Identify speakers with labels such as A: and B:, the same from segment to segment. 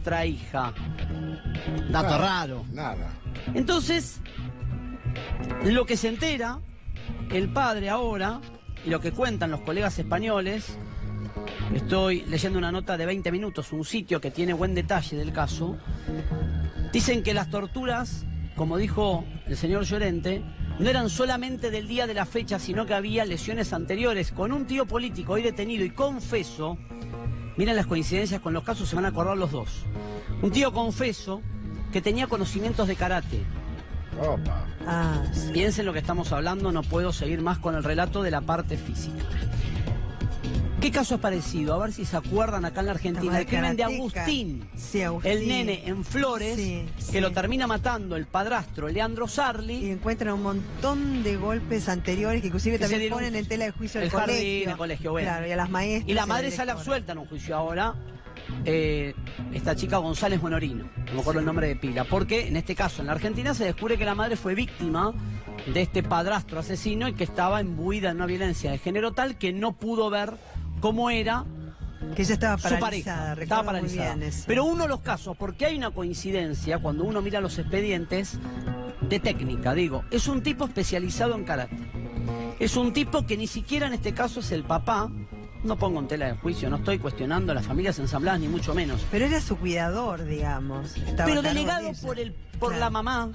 A: nuestra hija. Dato raro.
B: Nada.
A: Entonces, lo que se entera el padre ahora, y lo que cuentan los colegas españoles, estoy leyendo una nota de 20 minutos, un sitio que tiene buen detalle del caso, dicen que las torturas, como dijo el señor Llorente, no eran solamente del día de la fecha, sino que había lesiones anteriores. Con un tío político hoy detenido y confeso, miren las coincidencias con los casos, se van a acordar los dos. Un tío confeso que tenía conocimientos de karate.
B: Opa.
A: Sí. Piensen lo que estamos hablando, no puedo seguir más con el relato de la parte física. ¿Qué caso es parecido? A ver si se acuerdan acá en la Argentina. El crimen de Agustín.
C: Sí, Agustín.
A: El nene en Flores, que lo termina matando el padrastro Leandro Sarli.
C: Y encuentran un montón de golpes anteriores que inclusive también ponen en tela de juicio el
A: jardín, el colegio, bueno.
C: Claro, y a las maestras.
A: Y la madre sale absuelta en un juicio ahora. Esta chica González Bonorino, no me acuerdo el nombre de pila, porque en este caso en la Argentina se descubre que la madre fue víctima de este padrastro asesino y que estaba imbuida en una violencia de género tal que no pudo ver cómo era
C: que ella estaba
A: su pareja, estaba paralizada. Pero uno de los casos, porque hay una coincidencia cuando uno mira los expedientes de técnica, digo, es un tipo especializado en karate, es un tipo que ni siquiera en este caso es el papá. No pongo en tela de juicio, no estoy cuestionando a las familias ensambladas, ni mucho menos.
C: Pero era su cuidador, digamos.
A: Pero delegado por la mamá,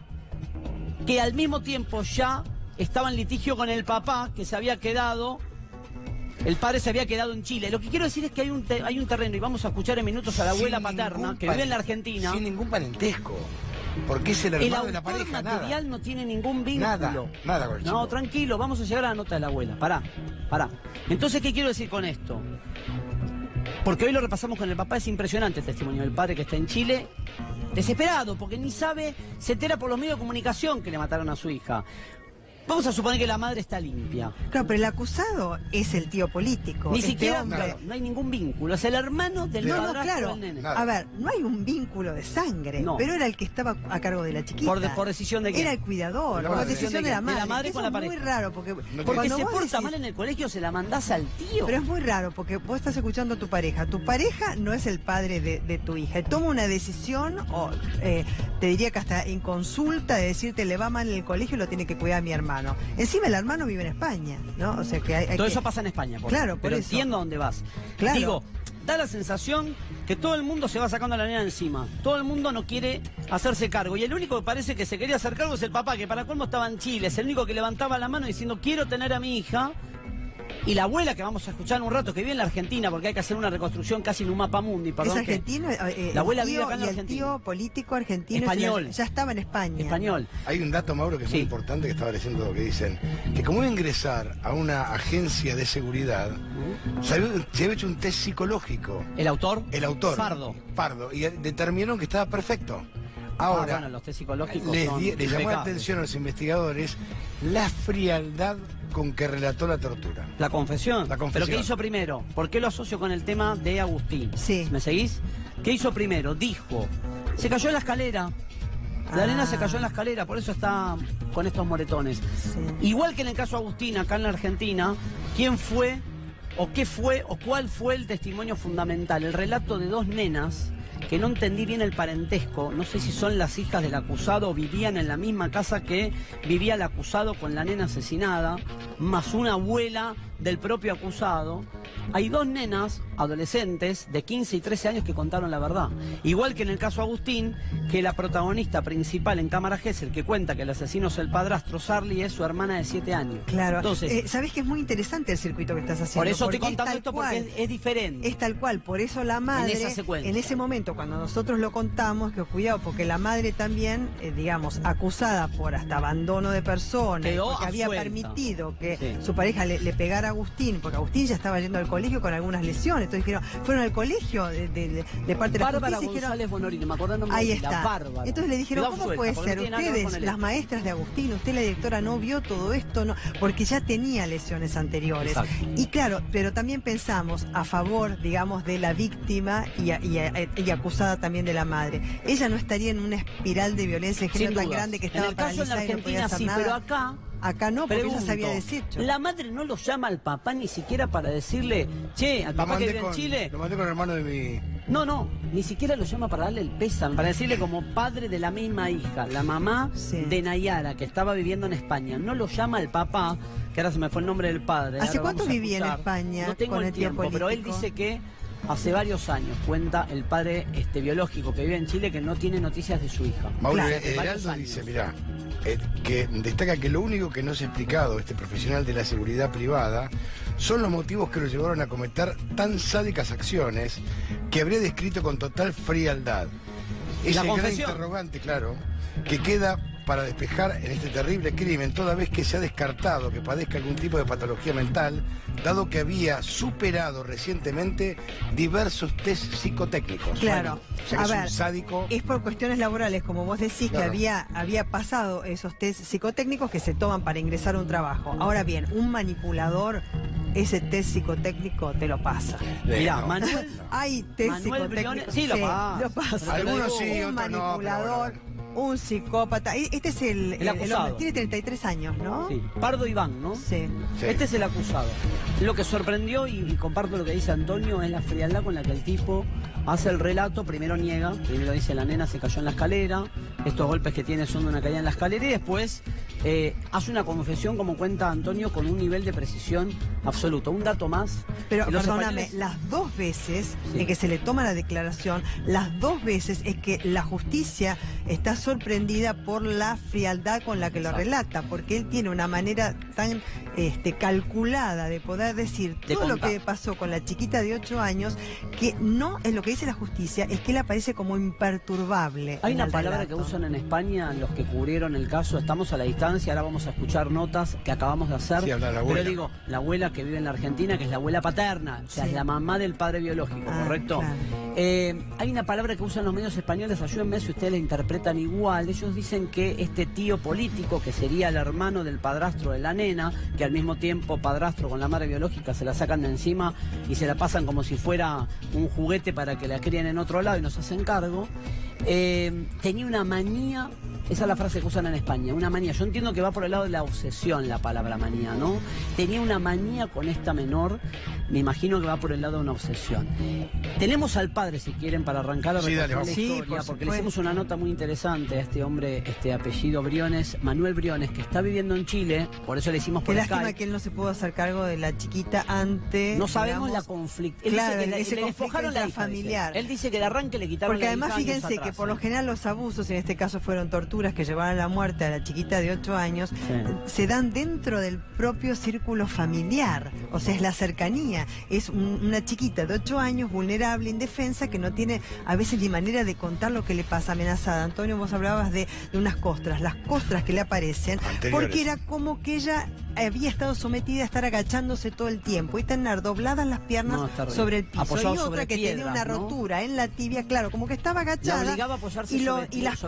A: que al mismo tiempo ya estaba en litigio con el papá, que se había quedado, el padre se había quedado en Chile. Lo que quiero decir es que hay un terreno, y vamos a escuchar en minutos a la abuela paterna, que vive en la Argentina.
B: Sin ningún parentesco. Porque es el hermano de la pareja,
A: nada. El material no tiene ningún vínculo.
B: Nada con el chico.
A: No, tranquilo, vamos a llegar a la nota de la abuela. Pará. Entonces, ¿qué quiero decir con esto? Porque hoy lo repasamos con el papá, es impresionante el testimonio del padre que está en Chile, desesperado, porque ni sabe, se entera por los medios de comunicación que le mataron a su hija. Vamos a suponer que la madre está limpia.
C: Claro, pero el acusado es el tío político.
A: Ni siquiera, no hay ningún vínculo. Es el hermano del padrastro del nene.
C: A ver, no hay un vínculo de sangre, pero era el que estaba a cargo de la chiquita.
A: ¿Por decisión de quién?
C: Era el cuidador, por decisión de la madre.
A: De la madre
C: eso
A: con la pareja.
C: Es muy raro, porque
A: se porta mal en el colegio, se la mandás al tío.
C: Pero es muy raro, porque vos estás escuchando a tu pareja. Tu pareja no es el padre de tu hija. Toma una decisión, o te diría que hasta en consulta, de decirte le va mal en el colegio y lo tiene que cuidar mi hermano. Encima el hermano vive en España, ¿no? O sea que hay
A: todo eso pasa en España, pero
C: eso.
A: Entiendo a dónde vas.
C: Claro.
A: Digo, da la sensación que todo el mundo se va sacando a la nena encima. Todo el mundo no quiere hacerse cargo. Y el único que parece que se quería hacer cargo es el papá, que para colmo estaba en Chile. Es el único que levantaba la mano diciendo, quiero tener a mi hija. Y la abuela, que vamos a escuchar en un rato, que vive en la Argentina, porque hay que hacer una reconstrucción casi en un mapa mundi. Perdón,
C: es argentino.
A: La abuela vive acá en la
C: Argentina.
A: Argentina.
C: El tío político argentino.
A: Español.
C: Ya estaba en España.
A: Español.
B: Hay un dato, Mauro, que es muy importante, que estaba leyendo lo que dicen. Que como iba a ingresar a una agencia de seguridad, se había hecho un test psicológico.
A: ¿El autor?
B: El autor.
A: Pardo.
B: Y determinaron que estaba perfecto. Ahora,
A: bueno, los test psicológicos
B: le llamó la atención a los investigadores la frialdad con que relató la tortura.
A: La confesión. ¿Pero qué hizo primero? ¿Por qué lo asocio con el tema de Agustín?
C: Sí.
A: ¿Me seguís? ¿Qué hizo primero? Dijo, se cayó en la escalera. La nena se cayó en la escalera, por eso está con estos moretones. Sí. Igual que en el caso Agustín, acá en la Argentina, ¿quién fue, o qué fue, o cuál fue el testimonio fundamental? El relato de dos nenas, que no entendí bien el parentesco, no sé si son las hijas del acusado o vivían en la misma casa que vivía el acusado con la nena asesinada, más una abuela del propio acusado. Hay dos nenas adolescentes de 15 y 13 años que contaron la verdad. Igual que en el caso Agustín, que la protagonista principal en Cámara Gesell, que cuenta que el asesino es el padrastro Sarli, es su hermana de 7 años.
C: Claro. Entonces, sabés que es muy interesante el circuito que estás haciendo.
A: Por eso estoy contando esto, porque es diferente.
C: Es tal cual, por eso la madre,
A: en esa secuencia,
C: en ese momento, cuando nosotros lo contamos, que cuidado, porque la madre también, digamos, acusada por hasta abandono de persona, porque había permitido que su pareja le pegara a Agustín, porque Agustín ya estaba yendo al colegio con algunas lesiones. Entonces dijeron, fueron al colegio de parte de la
A: Bárbara
C: justicia,
A: González Bonorino, me acuerdo el nombre.
C: Ahí está.
A: Bárbara.
C: Entonces le dijeron, ¿cómo puede ser? Ustedes, las maestras de Agustín, usted la directora no vio todo esto, no, porque ya tenía lesiones anteriores.
A: Exacto.
C: Y claro, pero también pensamos a favor, digamos, de la víctima y acusada también de la madre. Ella no estaría en una espiral de violencia de género tan grande que estaba paralizada y no podía hacer nada.
A: Pero acá
C: Acá no, porque
A: Pregunto,
C: ella se había deshecho.
A: La madre no lo llama al papá ni siquiera para decirle, che, al papá que vive en Chile.
B: Lo mandé con el hermano de mi...
A: No, ni siquiera lo llama para darle el pésame, para decirle como padre de la misma hija, la mamá de Nayara, que estaba viviendo en España. No lo llama al papá, que ahora se me fue el nombre del padre.
C: ¿Hace cuánto vivía en España?
A: No tengo el tiempo, pero él dice que hace varios años, cuenta el padre biológico que vive en Chile, que no tiene noticias de su hija.
B: Mauro, Heraldo dice, mirá, que destaca que lo único que no se ha explicado este profesional de la seguridad privada son los motivos que lo llevaron a cometer tan sádicas acciones que habría descrito con total frialdad. Es el gran interrogante, claro, que queda para despejar en este terrible crimen, toda vez que se ha descartado que padezca algún tipo de patología mental, dado que había superado recientemente diversos test psicotécnicos.
C: Claro.
B: Bueno, o sea, que es un sádico.
C: Es por cuestiones laborales, como vos decís, claro, que había pasado esos test psicotécnicos que se toman para ingresar a un trabajo. Ahora bien, un manipulador, ese test psicotécnico te lo pasa.
A: Mirá, Manuel...
C: Hay test psicotécnicos.
A: Sí, lo pasa.
B: Algunos sí,
C: otros no. Un manipulador... Un psicópata. Este es el
A: acusado.
C: El hombre. Tiene 33 años, ¿no?
A: Sí. Pardo Iván, ¿no?
C: Sí.
A: Este es el acusado. Lo que sorprendió, y comparto lo que dice Antonio, es la frialdad con la que el tipo hace el relato. Primero niega, primero dice la nena se cayó en la escalera, estos golpes que tiene son de una caída en la escalera, y después hace una confesión, como cuenta Antonio, con un nivel de precisión absoluto. Un dato más.
C: Pero perdóname, las dos veces en que se le toma la declaración, las dos veces es que la justicia está sorprendida por la frialdad con la que lo relata, porque él tiene una manera tan calculada de poder decir todo lo que pasó con la chiquita de 8 años, que no es lo que dice la justicia, es que él aparece como imperturbable.
A: Hay una palabra que usan en España los que cubrieron el caso. Estamos a la distancia, ahora vamos a escuchar notas que acabamos de hacer.
B: Sí, habla la abuela.
A: Pero digo, la abuela que vive en la Argentina, que es la abuela paterna, o sea, es la mamá del padre biológico, ¿correcto? Claro. Hay una palabra que usan los medios españoles, ayúdenme si ustedes la interpretan igual. Ellos dicen que este tío político, que sería el hermano del padrastro de la nena, que al mismo tiempo padrastro con la madre biológica, se la sacan de encima y se la pasan como si fuera un juguete para que la críen en otro lado y nos hacen cargo, tenía una manía. Esa es la frase que usan en España, una manía. Yo entiendo que va por el lado de la obsesión la palabra manía, ¿no? Tenía una manía con esta menor, me imagino que va por el lado de una obsesión. Tenemos al padre, si quieren, para arrancar a recordar la historia, porque le hicimos una nota muy interesante a este hombre, apellido Briones, Manuel Briones, que está viviendo en Chile, por eso le hicimos por Skype.
C: Qué lástima que él no se pudo hacer cargo de la chiquita antes.
A: No sabemos la conflicto.
C: Claro, le despojaron la familiar.
A: Él dice que de arranque le quitaron
C: porque
A: la hija.
C: Porque además fíjense que por lo general los abusos, en este caso fueron torturas que llevaron a la muerte a la chiquita de 8 años, se dan dentro del propio círculo familiar. O sea, es la cercanía. Es una chiquita de 8 años, vulnerable, indefensa, que no tiene a veces ni manera de contar lo que le pasa, amenazada. Antonio, vos hablabas de unas costras, las costras que le aparecen, porque era como que ella había estado sometida a estar agachándose todo el tiempo y tener dobladas las piernas sobre el piso.
A: Apoyado
C: y otra que tenía una rotura en la tibia, claro, como que estaba agachada.
A: La obligaba a apoyarse
C: y las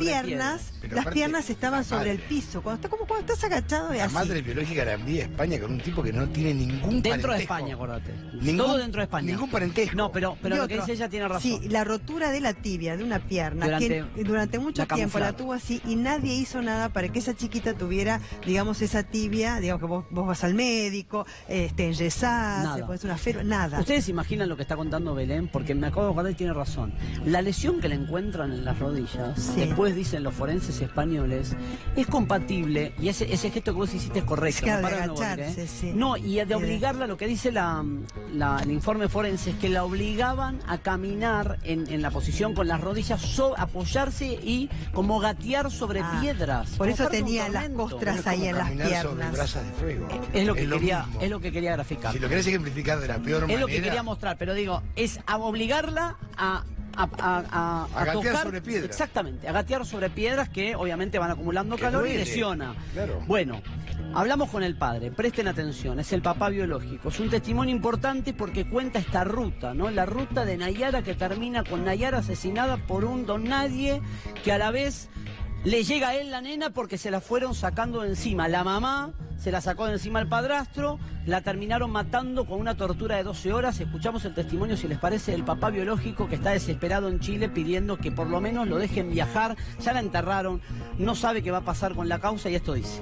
C: piernas estaban sobre el piso. Cuando estás agachado y
B: la
C: así.
B: La madre biológica la envía a España con un tipo que no tiene ningún
A: dentro
B: parentesco.
A: de España, acordate.
B: Todo
A: dentro de España.
B: Ningún parentesco.
A: No, pero lo que dice ella tiene razón.
C: Sí, la rotura de la tibia, de una pierna, que durante mucho tiempo la tuvo así y nadie hizo nada para que esa chiquita tuviera, digamos, esa tibia, digamos que vos vas al médico, enyesás, se pones una feroz, nada.
A: ¿Ustedes imaginan lo que está contando Belén? Porque me acabo de acordar y tiene razón. La lesión que le encuentran en las rodillas, después dicen los forenses españoles, es compatible, y ese gesto que vos hiciste es correcto.
C: Es que de agacharse,
A: no, y de obligarla, lo que dice el informe forense es que la obligaban a caminar en la posición con las rodillas, apoyarse y como gatear sobre piedras.
C: Por eso tenía las costras ahí en las piernas.
B: Sobre brasas de fuego.
A: Es lo que quería graficar.
B: Si lo querés ejemplificar de la peor manera.
A: Es lo que quería mostrar, pero digo, es a obligarla a
B: gatear
A: tocar,
B: sobre piedras.
A: Exactamente, a gatear sobre piedras que obviamente van acumulando calor y lesiona.
B: Claro.
A: Bueno, hablamos con el padre, presten atención, es el papá biológico. Es un testimonio importante porque cuenta esta ruta, ¿no? La ruta de Nayara, que termina con Nayara asesinada por un don nadie, que a la vez le llega a él la nena porque se la fueron sacando de encima. La mamá se la sacó de encima al padrastro, la terminaron matando con una tortura de 12 horas. Escuchamos el testimonio, si les parece, del papá biológico que está desesperado en Chile pidiendo que por lo menos lo dejen viajar. Ya la enterraron, no sabe qué va a pasar con la causa y esto dice.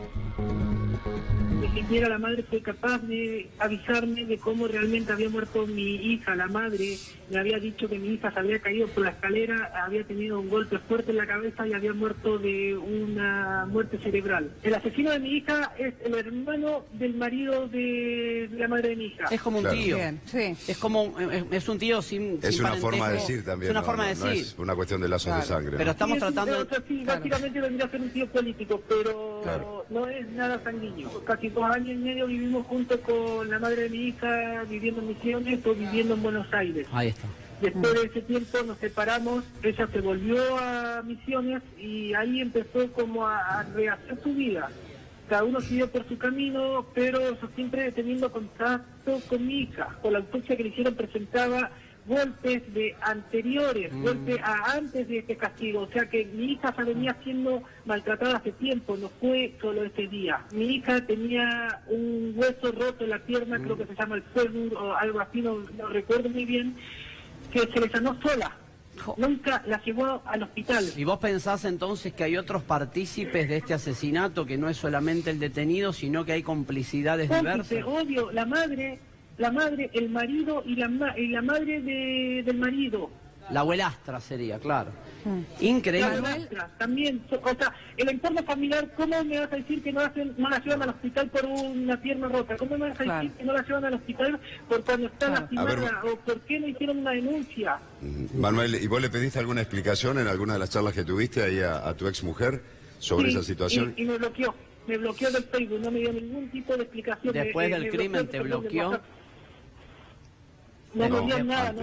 D: ni siquiera la madre fue capaz de avisarme de cómo realmente había muerto mi hija. La madre me había dicho que mi hija se había caído por la escalera, había tenido un golpe fuerte en la cabeza y había muerto de una muerte cerebral. El asesino de mi hija es el hermano del marido de la madre de mi hija.
A: Es como un tío. Bien, sí. Es un tío sin
E: una forma de decir también.
A: Es una forma de decir.
E: No es una cuestión de lazos de sangre.
A: Pero estamos tratando
D: de... Sí, básicamente vendría a ser un tío político, pero no es nada sanguíneo. Casi 2 años y medio vivimos junto con la madre de mi hija, viviendo en Misiones o viviendo en Buenos Aires.
A: Ahí está.
D: Después de ese tiempo nos separamos, ella se volvió a Misiones y ahí empezó como a rehacer su vida. Cada uno siguió por su camino, pero siempre teniendo contacto con mi hija. Con la autopsia que le hicieron presentaba golpes de anteriores, golpes antes de este castigo. O sea que mi hija ya venía siendo maltratada hace tiempo, no fue solo ese día. Mi hija tenía un hueso roto en la pierna, creo que se llama el fémur o algo así, no recuerdo muy bien, que se le sanó sola. Nunca la llevó al hospital.
A: ¿Y vos pensás entonces que hay otros partícipes de este asesinato, que no es solamente el detenido, sino que hay complicidades diversas?
D: Obvio, la madre, el marido y la madre del marido.
A: La abuelastra sería, claro. Increíble.
D: La abuelastra también. O sea, el entorno familiar, ¿cómo me vas a decir que no la llevan al hospital por una pierna rota? ¿Cómo me vas a decir que no la llevan al hospital por cuando está lastimada? ¿O por qué no hicieron una denuncia?
E: Manuel, ¿y vos le pediste alguna explicación en alguna de las charlas que tuviste ahí a tu ex mujer sobre esa situación?
D: Y me bloqueó del Facebook, no me dio ningún tipo de explicación.
A: Después del crimen te bloqueó.
D: No me dio nada,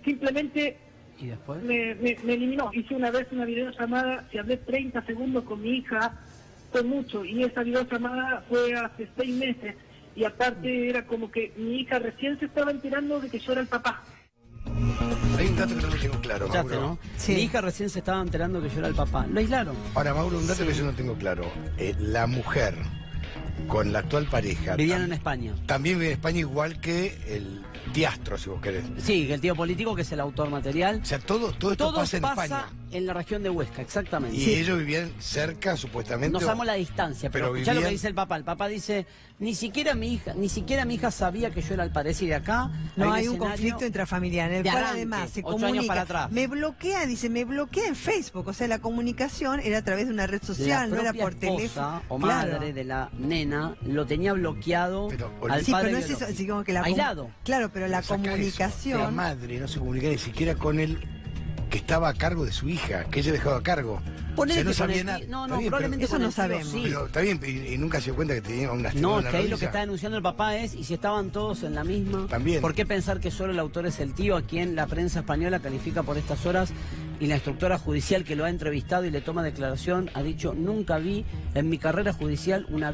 D: simplemente
A: ¿y después?
D: Me eliminó. Hice una vez una videollamada, si hablé 30 segundos con mi hija, fue mucho, y esa videollamada fue hace 6 meses, y aparte era como que mi hija recién se estaba enterando de que yo era el papá.
B: Hay un dato que no me tengo claro, Mauro.
A: ¿No? Sí. Mi hija recién se estaba enterando que yo era el papá. Lo aislaron.
B: Ahora, Mauro, un dato que yo no tengo claro. La mujer con la actual pareja...
A: Vivían en España.
B: También vive en España, igual que el diastro, si vos querés.
A: Sí, que el tío político, que es el autor material.
B: O sea, todo esto pasa en España.
A: En la región de Huesca, exactamente.
B: Y ellos vivían cerca, supuestamente.
A: No sabemos la distancia, pero escuchá lo que dice el papá. El papá dice, ni siquiera mi hija sabía que yo era el padre. Y de acá
C: no hay un conflicto intrafamiliar, en el cual además se
A: 8 años para
C: comunica.
A: atrás.
C: Me bloquea en Facebook, o sea, la comunicación era a través de una red social, no era por teléfono.
A: O madre de la nena lo tenía bloqueado al padre.
C: Pero no es eso, así como que
A: aislado.
C: Claro, pero la comunicación.
B: La madre no se comunica ni siquiera con él, que estaba a cargo de su hija, que ella dejado a cargo.
A: Ponele
B: no
A: que
B: sabía nada.
A: No, probablemente
C: eso no sabemos.
A: Sí.
B: Pero está bien, y nunca se dio cuenta que tenía una
A: No, es que ahí lo que está denunciando el papá es, y si estaban todos en la misma,
B: también.
A: ¿Por qué pensar que solo el autor es el tío, a quien la prensa española califica por estas horas, y la instructora judicial que lo ha entrevistado y le toma declaración ha dicho, nunca vi en mi carrera judicial una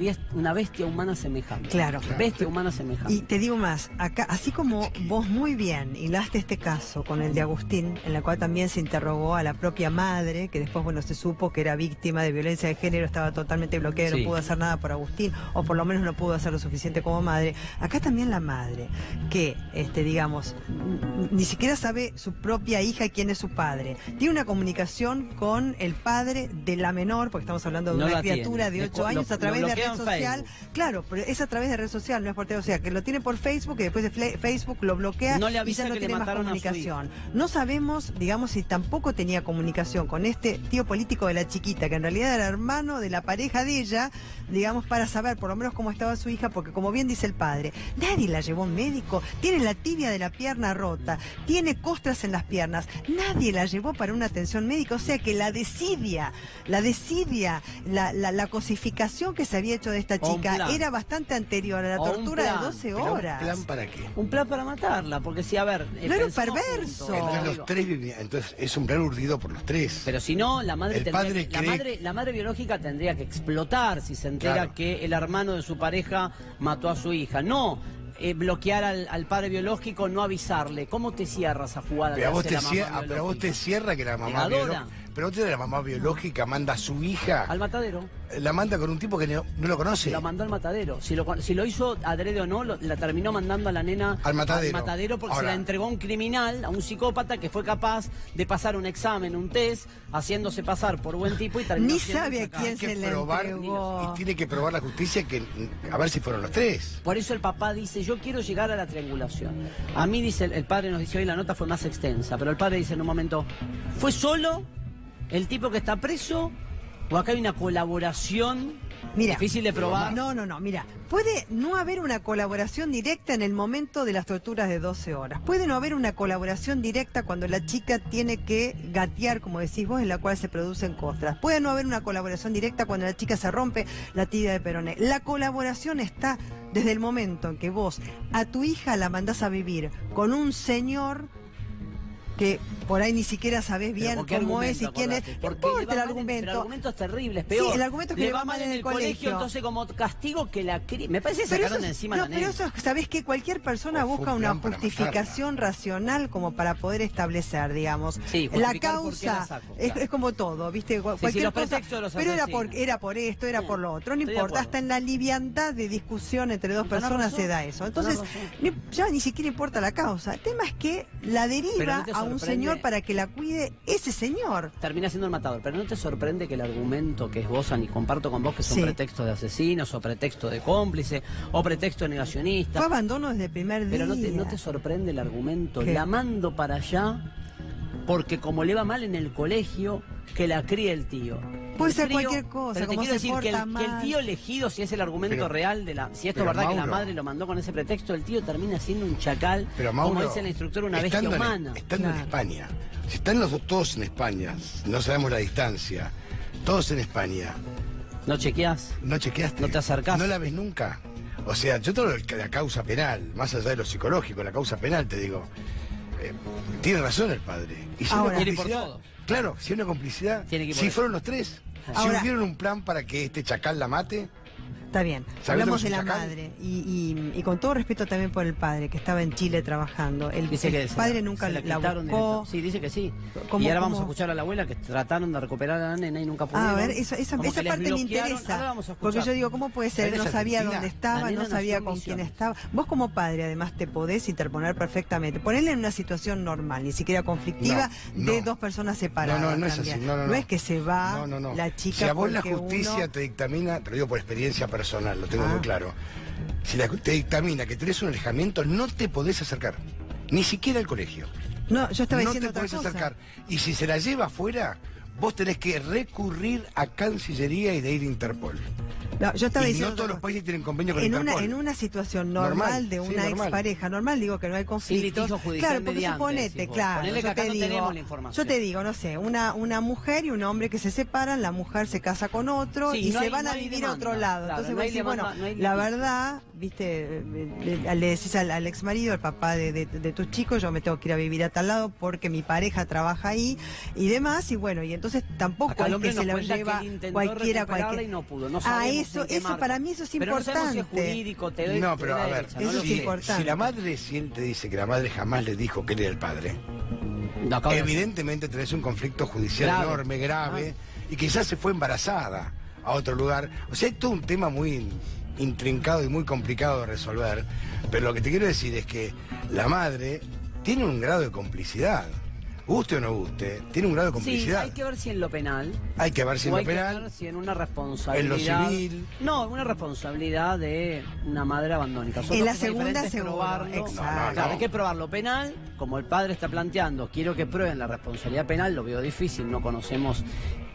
A: bestia humana semejante?
C: Claro.
A: Bestia humana semejante.
C: Y te digo más, acá, así como vos muy bien hilaste este caso con el de Agustín, en la cual también se interrogó a la propia madre, que después, bueno, se supo que era víctima de violencia de género, estaba totalmente bloqueada, no pudo hacer nada por Agustín, o por lo menos no pudo hacer lo suficiente como madre. Acá también la madre, que, digamos, ni siquiera sabe su propia hija quién es su padre. Tiene una comunicación con el padre de la menor, porque estamos hablando de una criatura de 8 años a través de red social. Claro, pero es a través de red social, no es por teléfono. O sea, que lo tiene por Facebook y después de Facebook lo bloquea y ya no tiene más comunicación. No sabemos, digamos, si tampoco tenía comunicación con este tío político de la chiquita, que en realidad era hermano de la pareja de ella, digamos, para saber por lo menos cómo estaba su hija, porque como bien dice el padre, nadie la llevó a un médico, tiene la tibia de la pierna rota, tiene costras en las piernas, nadie la llevó para una atención médica, o sea que la desidia, la cosificación que se había hecho de esta chica era bastante anterior a la tortura de 12 horas.
B: ¿Un plan para qué?
A: Un plan para matarla, porque si, a ver...
C: No era un perverso.
B: Entonces los tres vivían, entonces es un plan urdido por los tres.
A: Pero si no, la madre la madre biológica tendría que explotar si se entera que el hermano de su pareja mató a su hija. No bloquear al padre biológico, no avisarle. ¿Cómo te cierras a jugada?
B: Pero a vos te cierra que la mamá pero otra de la mamá biológica manda a su hija.
A: Al matadero.
B: La manda con un tipo que no lo conoce.
A: La mandó al matadero. Si lo hizo adrede o no, la terminó mandando a la nena
B: al matadero
A: porque
B: ahora,
A: se la entregó a un criminal, a un psicópata que fue capaz de pasar un examen, un test, haciéndose pasar por buen tipo y terminó.
C: Ni sabe a quién se le entregó.
B: Y tiene que probar la justicia que a ver si fueron los tres.
A: Por eso el papá dice, yo quiero llegar a la triangulación. A mí, dice, el padre nos dice, hoy la nota fue más extensa, pero el padre dice en un momento, ¿fue solo el tipo que está preso o acá hay una colaboración difícil de probar?
C: No, mira, puede no haber una colaboración directa en el momento de las torturas de 12 horas. Puede no haber una colaboración directa cuando la chica tiene que gatear, como decís vos, en la cual se producen costras. Puede no haber una colaboración directa cuando la chica se rompe la tibia de peroné. La colaboración está desde el momento en que vos a tu hija la mandás a vivir con un señor que por ahí ni siquiera sabés bien cómo es y quién es.
A: Porque
C: el argumento.
A: El argumento es terrible, es peor.
C: Sí, el argumento es que le va mal en el colegio.
A: Entonces como castigo que la me parece que sacaron de encima la nena.
C: Pero eso, ¿sabés que cualquier persona busca una justificación racional como para poder establecer, digamos?
A: Sí,
C: la causa es como todo, ¿viste? Cualquier cosa. Pero era por esto, era por lo otro. No importa, hasta en la liviandad de discusión entre dos personas se da eso. Entonces, ya ni siquiera importa la causa. El tema es que la deriva a un señor para que la cuide ese señor.
A: Termina siendo el matador, pero ¿no te sorprende que el argumento que esbozan, y comparto con vos, que son pretextos de asesinos, o pretexto de cómplice, o pretexto de negacionista?
C: Fue abandono desde el primer día.
A: Pero ¿no te sorprende el argumento? ¿Qué? La mando para allá porque como le va mal en el colegio, que la críe el tío.
C: Puede ser cualquier cosa,
A: pero
C: como
A: te quiero
C: se
A: decir que
C: porta
A: el tío elegido, si es el argumento real de la, si esto es verdad, Mauro, que la madre lo mandó con ese pretexto, el tío termina siendo un chacal,
B: pero Mauro,
A: como dice el instructor, una bestia humana.
B: Estando en España, si están los dos todos en España, no sabemos la distancia, todos en España.
A: ¿No chequeás?
B: ¿No chequeaste?
A: ¿No te acercás?
B: ¿No la ves nunca? O sea, yo todo la causa penal, más allá de lo psicológico, la causa penal, te digo, tiene razón el padre. Y si
A: ahora, quiere por todo.
B: Claro, si hay una complicidad, si fueron los tres, ahora, si hubieron un plan para que este chacal la mate.
C: Está bien, hablamos de la madre y con todo respeto también por el padre que estaba en Chile trabajando. El padre nunca la buscó.
A: Sí, dice que sí. Y ahora vamos a escuchar a la abuela que trataron de recuperar a la nena y nunca pudieron.
C: A ver, esa parte me interesa. Porque yo digo, ¿cómo puede ser? No sabía dónde estaba, no sabía con quién estaba. Vos como padre además te podés interponer perfectamente. Ponerle en una situación normal, ni siquiera conflictiva, de dos personas separadas.
B: No es así. No
C: es que se va la chica.
B: Si a vos la justicia te dictamina, te lo digo por experiencia personal, lo tengo muy claro. Si te dictamina que tenés un alejamiento, no te podés acercar. Ni siquiera al colegio.
C: No, yo estaba diciendo
B: otra cosa. No te podés acercar. Y si se la lleva afuera, vos tenés que recurrir a Cancillería y de ir a Interpol.
C: No, yo estaba diciendo
B: no todos los países tienen convenio con Interpol.
C: En una situación normal de una expareja, normal digo que no hay conflicto. Claro, porque suponete, claro, yo te digo, no sé, una mujer y un hombre que se separan, la mujer se casa con otro y se van a vivir a otro lado. Entonces vos decís, bueno, la verdad, viste, le decís al ex marido, al papá de tus chicos, yo me tengo que ir a vivir a tal lado porque mi pareja trabaja ahí y demás, y bueno, y entonces tampoco es que se lo lleva cualquiera.
A: Y no pudo, no
C: eso para mí eso es importante.
B: No, pero a ver,
C: eso es importante.
B: Si la madre, si él te dice que la madre jamás le dijo que él era el padre, evidentemente tenés un conflicto judicial enorme, grave, y quizás se fue embarazada a otro lugar. O sea, hay todo un tema muy intrincado y muy complicado de resolver, pero lo que te quiero decir es que la madre tiene un grado de complicidad. Guste o no guste, tiene un grado de complicidad.
A: Sí, hay que ver si en lo penal.
B: Hay que ver si en lo penal.
A: Hay que ver si en una responsabilidad.
B: En lo civil.
A: No, una responsabilidad de una madre abandónica.
C: En la segunda probarlo.
A: Exacto. Claro, hay que probarlo penal, como el padre está planteando. Quiero que prueben la responsabilidad penal, lo veo difícil, no conocemos.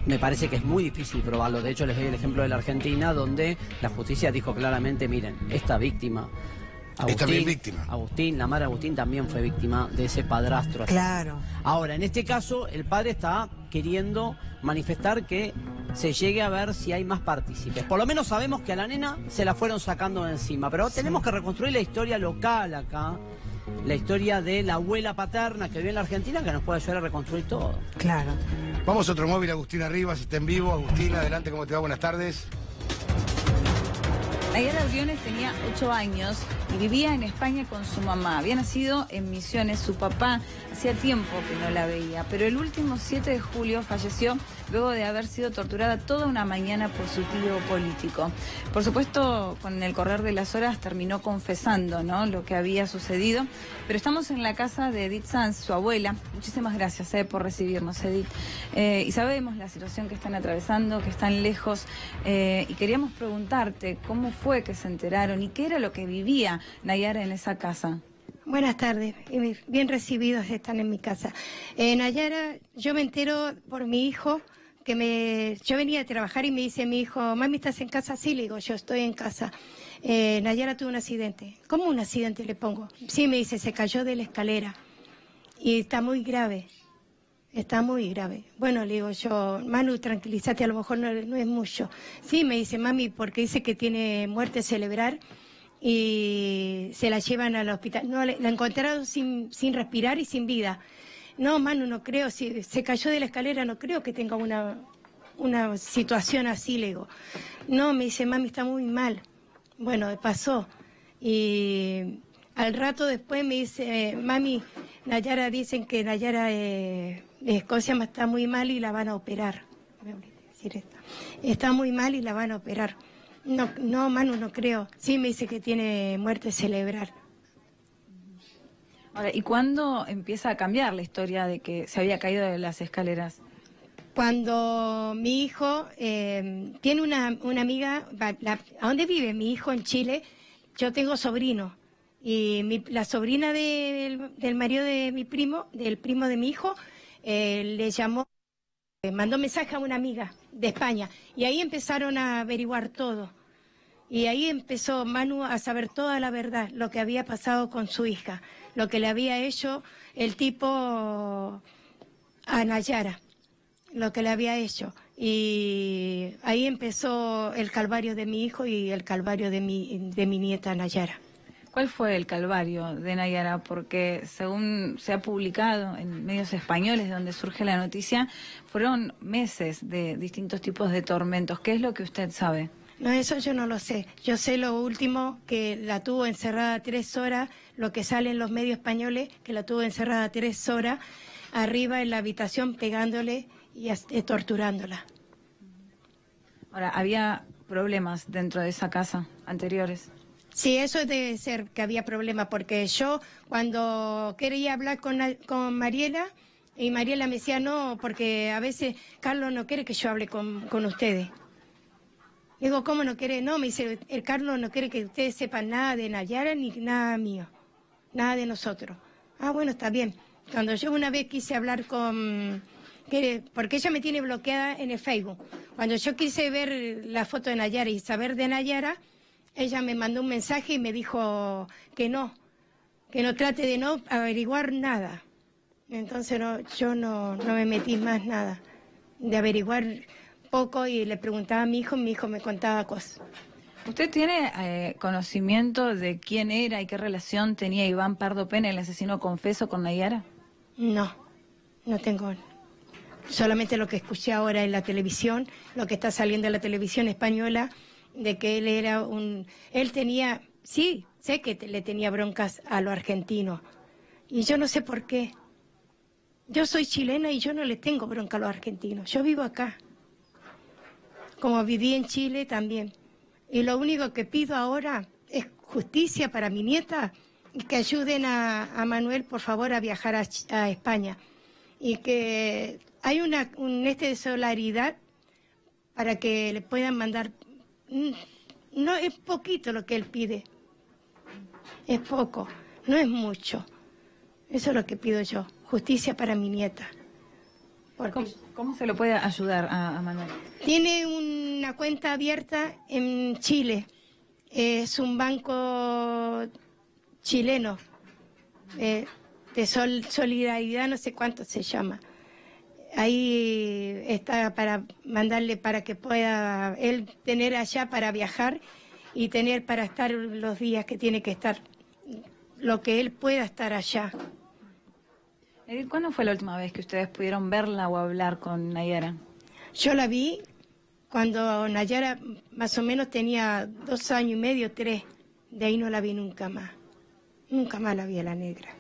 A: Me parece que es muy difícil probarlo. De hecho, les doy el ejemplo de la Argentina, donde la justicia dijo claramente, miren, esta víctima. Agustín, la madre Agustín también fue víctima de ese padrastro.
C: Claro.
A: Ahora, en este caso, el padre está queriendo manifestar que se llegue a ver si hay más partícipes. Por lo menos sabemos que a la nena se la fueron sacando de encima, pero tenemos que reconstruir la historia local acá, la historia de la abuela paterna que vive en la Argentina, que nos puede ayudar a reconstruir todo.
C: Claro.
B: Vamos a otro móvil, Agustina Rivas, está en vivo. Agustina, adelante, ¿cómo te va? Buenas tardes.
F: Ayer Briones tenía 8 años y vivía en España con su mamá. Había nacido en Misiones, su papá hacía tiempo que no la veía, pero el último 7 de julio falleció luego de haber sido torturada toda una mañana por su tío político. Por supuesto, con el correr de las horas terminó confesando, ¿no?, lo que había sucedido, pero estamos en la casa de Edith Sanz, su abuela. Muchísimas gracias por recibirnos, Edith. Y sabemos la situación que están atravesando, que están lejos, y queríamos preguntarte cómo fue que se enteraron y qué era lo que vivía Nayara en esa casa.
G: Buenas tardes, bien recibidos están en mi casa. Nayara, yo me entero por mi hijo, yo venía a trabajar y me dice mi hijo, mami, ¿estás en casa? Sí, le digo, yo estoy en casa. Nayara tuvo un accidente. ¿Cómo un accidente le pongo? Sí, me dice, se cayó de la escalera y está muy grave. Está muy grave. Bueno, le digo yo, Manu, tranquilízate, a lo mejor no es mucho. Sí, me dice, mami, porque dice que tiene muerte cerebral y se la llevan al hospital. No, la encontraron sin respirar y sin vida. No, Manu, no creo, si se cayó de la escalera, no creo que tenga una situación así, le digo. No, me dice, mami, está muy mal. Bueno, pasó. Y al rato después me dice, mami, Nayara, dicen que Nayara Escocia está muy mal y la van a operar. Está muy mal y la van a operar. No, Manu, no creo. Sí, me dice que tiene muerte cerebral.
F: Ahora, ¿y cuándo empieza a cambiar la historia de que se había caído de las escaleras?
G: Cuando mi hijo tiene una amiga, ¿a dónde vive mi hijo? En Chile. Yo tengo sobrino. Y la sobrina del marido de mi primo, del primo de mi hijo, le llamó, mandó mensaje a una amiga de España. Y ahí empezaron a averiguar todo. Y ahí empezó Manu a saber toda la verdad, lo que había pasado con su hija, lo que le había hecho el tipo a Nayara, lo que le había hecho. Y ahí empezó el calvario de mi hijo y el calvario de mi nieta Nayara.
F: ¿Cuál fue el calvario de Nayara? Porque según se ha publicado en medios españoles donde surge la noticia, fueron meses de distintos tipos de tormentos. ¿Qué es lo que usted sabe?
G: No, eso yo no lo sé. Yo sé lo último, que la tuvo encerrada 3 horas, lo que sale en los medios españoles, que la tuvo encerrada 3 horas, arriba en la habitación pegándole y torturándola.
F: Ahora, ¿había problemas dentro de esa casa anteriores?
G: Sí, eso debe ser que había problemas, porque yo cuando quería hablar con Mariela, y Mariela me decía no, porque a veces Carlos no quiere que yo hable con ustedes. Digo, ¿cómo no quiere? No, me dice, el Carlos no quiere que ustedes sepan nada de Nayara ni nada mío, nada de nosotros. Ah, bueno, está bien. Cuando yo una vez quise hablar porque ella me tiene bloqueada en el Facebook. Cuando yo quise ver la foto de Nayara y saber de Nayara, ella me mandó un mensaje y me dijo que no trate de no averiguar nada. Entonces yo no me metí más nada, de averiguar poco, y le preguntaba a mi hijo me contaba cosas.
F: ¿Usted tiene conocimiento de quién era y qué relación tenía Iván Pardo Pena, el asesino confeso, con Nayara?
G: No tengo. Solamente lo que escuché ahora en la televisión, lo que está saliendo en la televisión española, de que él tenía, sí, sé que le tenía broncas a los argentinos, y yo no sé por qué. Yo soy chilena y yo no le tengo bronca a los argentinos, yo vivo acá. Como viví en Chile también. Y lo único que pido ahora es justicia para mi nieta, y que ayuden a Manuel, por favor, a viajar a España. Y que hay un de solidaridad para que le puedan mandar. No es poquito lo que él pide, es poco, no es mucho. Eso es lo que pido yo, justicia para mi nieta.
F: ¿Cómo se lo puede ayudar a Manuel?
G: Tiene una cuenta abierta en Chile, es un banco chileno, de solidaridad, no sé cuánto se llama. Ahí está para mandarle, para que pueda él tener allá para viajar y tener para estar los días que tiene que estar, lo que él pueda estar allá.
F: Edith, ¿cuándo fue la última vez que ustedes pudieron verla o hablar con Nayara?
G: Yo la vi cuando Nayara más o menos tenía 2 años y medio, 3 De ahí no la vi nunca más. Nunca más la vi a la negra.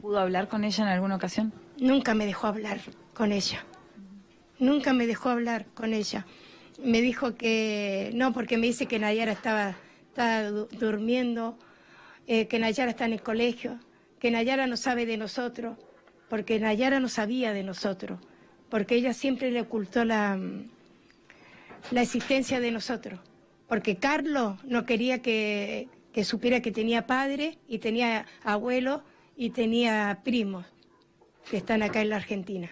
F: ¿Pudo hablar con ella en alguna ocasión?
G: Nunca me dejó hablar con ella. Nunca me dejó hablar con ella. Me dijo que no, porque me dice que Nayara estaba durmiendo, que Nayara está en el colegio, que Nayara no sabe de nosotros, porque Nayara no sabía de nosotros, porque ella siempre le ocultó la existencia de nosotros, porque Carlos no quería que supiera que tenía padre y tenía abuelo y tenía primos que están acá en la Argentina.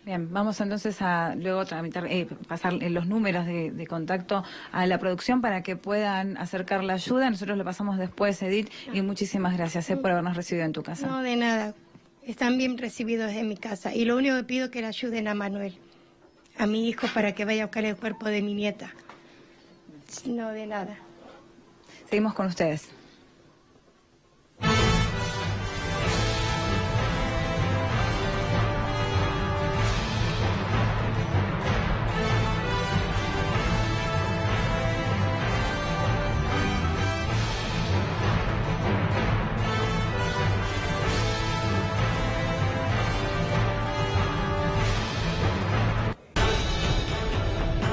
F: Bien, vamos entonces a luego tramitar, pasar los números de contacto a la producción para que puedan acercar la ayuda. Nosotros lo pasamos después, Edith, y muchísimas gracias por habernos recibido en tu casa.
G: No, de nada. Están bien recibidos en mi casa. Y lo único que pido es que le ayuden a Manuel, a mi hijo, para que vaya a buscar el cuerpo de mi nieta. No, de nada.
F: Seguimos con ustedes.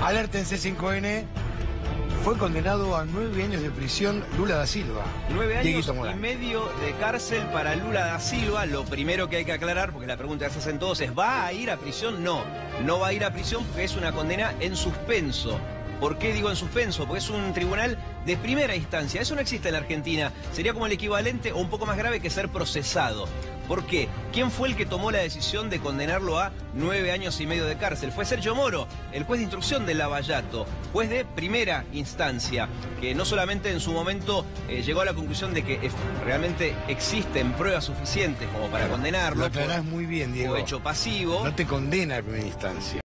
B: Alerta en C5N, fue condenado a 9 años de prisión Lula da Silva.
H: 9 años y medio de cárcel para Lula da Silva. Lo primero que hay que aclarar, porque la pregunta que se hacen todos es, ¿va a ir a prisión? No, no va a ir a prisión porque es una condena en suspenso. ¿Por qué digo en suspenso? Porque es un tribunal de primera instancia. Eso no existe en la Argentina. Sería como el equivalente o un poco más grave que ser procesado. ¿Por qué? ¿Quién fue el que tomó la decisión de condenarlo a 9 años y medio de cárcel? Fue Sergio Moro, el juez de instrucción de Lavallato, juez de primera instancia, que no solamente en su momento llegó a la conclusión de que realmente existen pruebas suficientes como para condenarlo.
B: Lo aclarás muy bien, Diego.
H: Fue hecho pasivo.
B: No te condena en primera instancia.